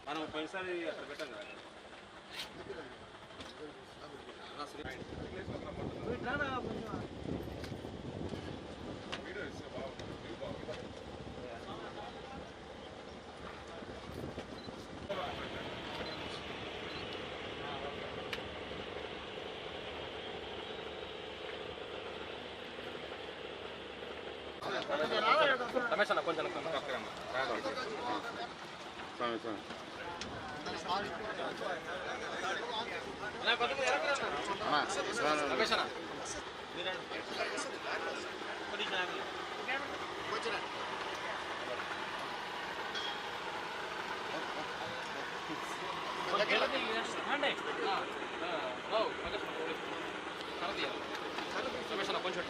మనం పోయినసారి అక్కడ పెట్టాం కదా. రమేష్ అన్న కొంచెం రమేష్ అన్న రమేష్ అన్న కొంచెం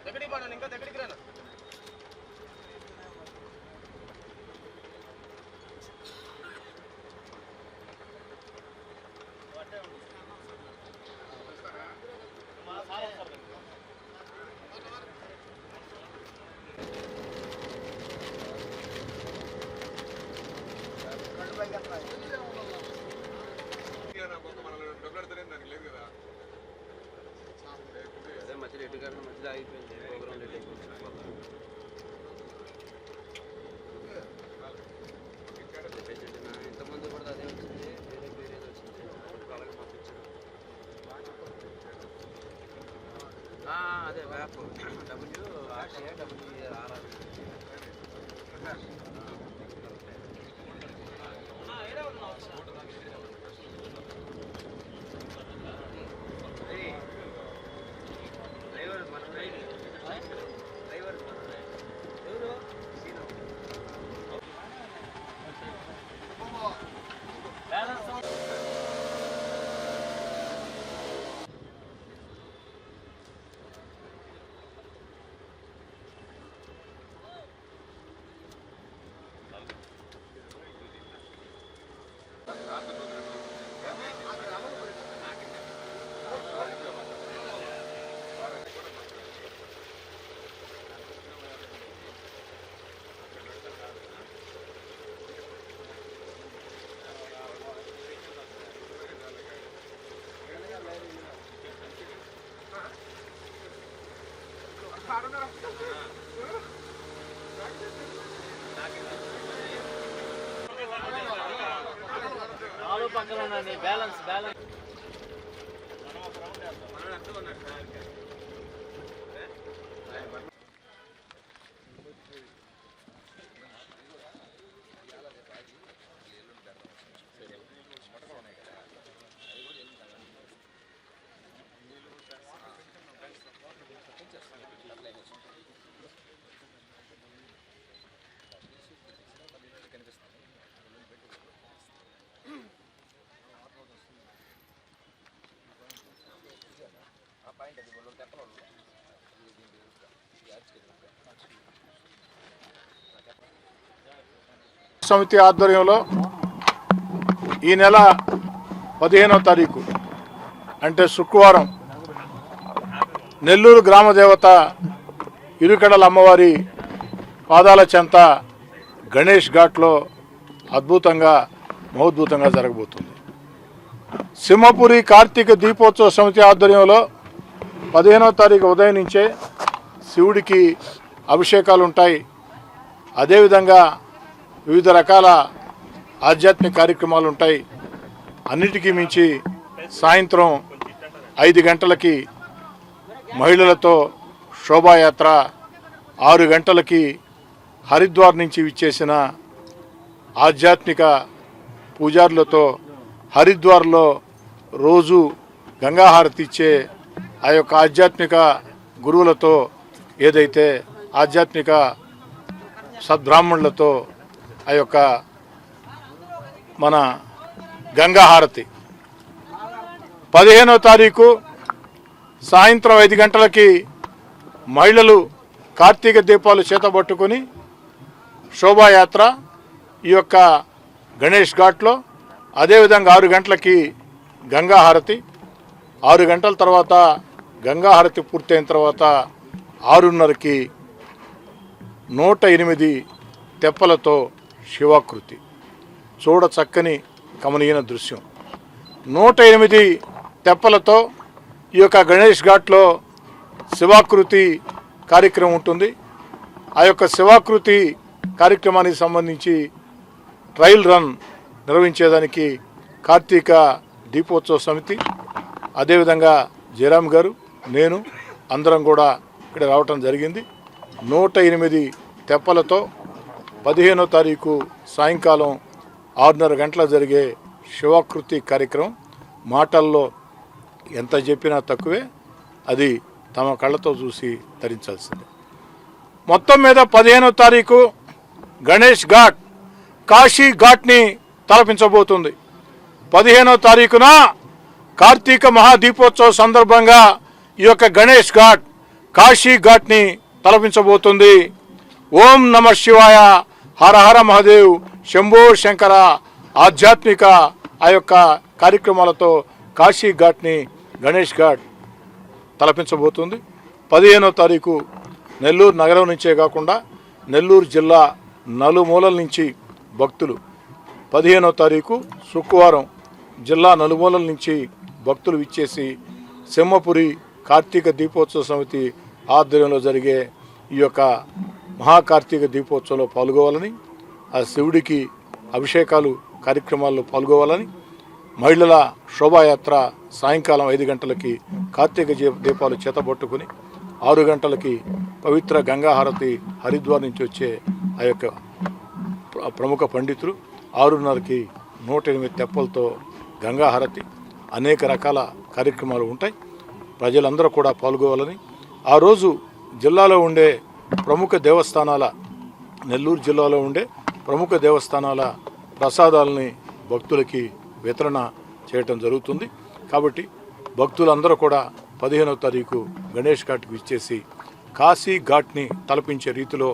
దగ్గరికి పోనా ఇంకా దగ్గరికి రాను. అదే మధ్యలో ఎటు కారణం మధ్యలో ఆగిపోయింది ప్రోగ్రామ్ లేట్ అయిపోయింది. ఇంతకుముందు కూడా అదే వచ్చింది, వేరే ఏదో వచ్చింది, అలాగే పంపించారు. అదే వ్యాప్ WRR నాలుగు పక్కన ఉండండి, బ్యాలెన్స్ బ్యాలెన్స్. సమితి ఆధ్వర్యంలో ఈ నెల 15వ తారీఖు అంటే శుక్రవారం నెల్లూరు గ్రామదేవత ఇరుకడల అమ్మవారి పాదాల చెంత గణేష్ ఘాట్లో అద్భుతంగా మహోద్భుతంగా జరగబోతుంది. సింహపురి కార్తీక దీపోత్సవ సమితి ఆధ్వర్యంలో 15వ తారీఖు ఉదయం నుంచే శివుడికి అభిషేకాలు ఉంటాయి. అదేవిధంగా వివిధ రకాల ఆధ్యాత్మిక కార్యక్రమాలు ఉంటాయి. అన్నిటికీ మించి సాయంత్రం 5 గంటలకి మహిళలతో శోభాయాత్ర, 6 గంటలకి హరిద్వార్ నుంచి విచ్చేసిన ఆధ్యాత్మిక పూజారులతో హరిద్వార్లో రోజు గంగాహారతి ఇచ్చే ఆ యొక్క ఆధ్యాత్మిక గురువులతో, ఏదైతే ఆధ్యాత్మిక సద్బ్రాహ్మణులతో ఆ యొక్క మన గంగాహారతి 15వ తారీఖు సాయంత్రం 5 గంటలకి మహిళలు కార్తీక దీపాలు చేతబట్టుకొని శోభాయాత్ర ఈ యొక్క గణేష్ ఘాట్లో, అదేవిధంగా 6 గంటలకి గంగాహారతి, 6 గంటల తర్వాత గంగాహారతి పూర్తయిన తర్వాత 6:30కి 108 తెప్పలతో శివాకృతి. చూడ చక్కని కమనీయన దృశ్యం. 108 తెప్పలతో ఈ యొక్క గణేష్ ఘాట్లో శివాకృతి కార్యక్రమం ఉంటుంది. ఆ యొక్క శివాకృతి కార్యక్రమానికి సంబంధించి ట్రయల్ రన్ నిర్వహించేదానికి కార్తీక దీపోత్సవ సమితి, అదేవిధంగా జయరామ్ గారు, నేను అందరం కూడా ఇక్కడ రావటం జరిగింది. 108 తెప్పలతో 15వ తారీఖు సాయంకాలం 6:30 గంటల జరిగే శివాకృతి కార్యక్రమం. మాటల్లో ఎంత చెప్పినా తక్కువే, అది తమ కళ్ళతో చూసి ధరించాల్సిందే. మొత్తం మీద 15వ తారీఖు గణేష్ ఘాట్ కాశీ ఘాట్ని తలపించబోతుంది. 15వ తారీఖున కార్తీక మహాదీపోత్సవ సందర్భంగా ఈ యొక్క గణేష్ ఘాట్ కాశీ ఘాట్ని తలపించబోతుంది. ఓం నమ శివాయ, హర హర మహాదేవ్, శంభో శంకర ఆధ్యాత్మిక ఆ యొక్క కార్యక్రమాలతో కాశీ ఘాట్ని గణేష్ ఘాట్ తలపించబోతుంది. 15వ తారీఖు నెల్లూరు నగరం నుంచే కాకుండా నెల్లూరు జిల్లా నలుమూలల నుంచి భక్తులు, 15వ తారీఖు శుక్రవారం జిల్లా నలుమూలల నుంచి భక్తులు విచ్చేసి సింహపురి కార్తీక దీపోత్సవ సమితి ఆధ్వర్యంలో జరిగే ఈ యొక్క మహాకార్తీక దీపోత్సవంలో పాల్గొవాలని, ఆ శివుడికి అభిషేకాలు కార్యక్రమాల్లో పాల్గొవాలని, మహిళల శోభాయాత్ర సాయంకాలం 5 గంటలకి కార్తీక దీపాలు చేతబట్టుకుని 6 గంటలకి పవిత్ర గంగాహారతి హరిద్వార్ నుంచి వచ్చే ఆ యొక్క ప్రముఖ పండితులు, 6:30కి 108 తెప్పలతో గంగాహారతి, అనేక రకాల కార్యక్రమాలు ఉంటాయి. ప్రజలందరూ కూడా పాల్గొవాలని, ఆ రోజు జిల్లాలో ఉండే ప్రముఖ దేవస్థానాల, నెల్లూరు జిల్లాలో ఉండే ప్రముఖ దేవస్థానాల ప్రసాదాలని భక్తులకి వితరణ చేయటం జరుగుతుంది. కాబట్టి భక్తులందరూ కూడా 15వ తారీఖు గణేష్ ఘాట్కి ఇచ్చేసి కాశీ ఘాట్ని తలపించే రీతిలో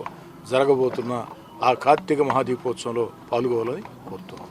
జరగబోతున్న ఆ కార్తీక మహాదీపోత్సవంలో పాల్గొవాలని కోరుతున్నాం.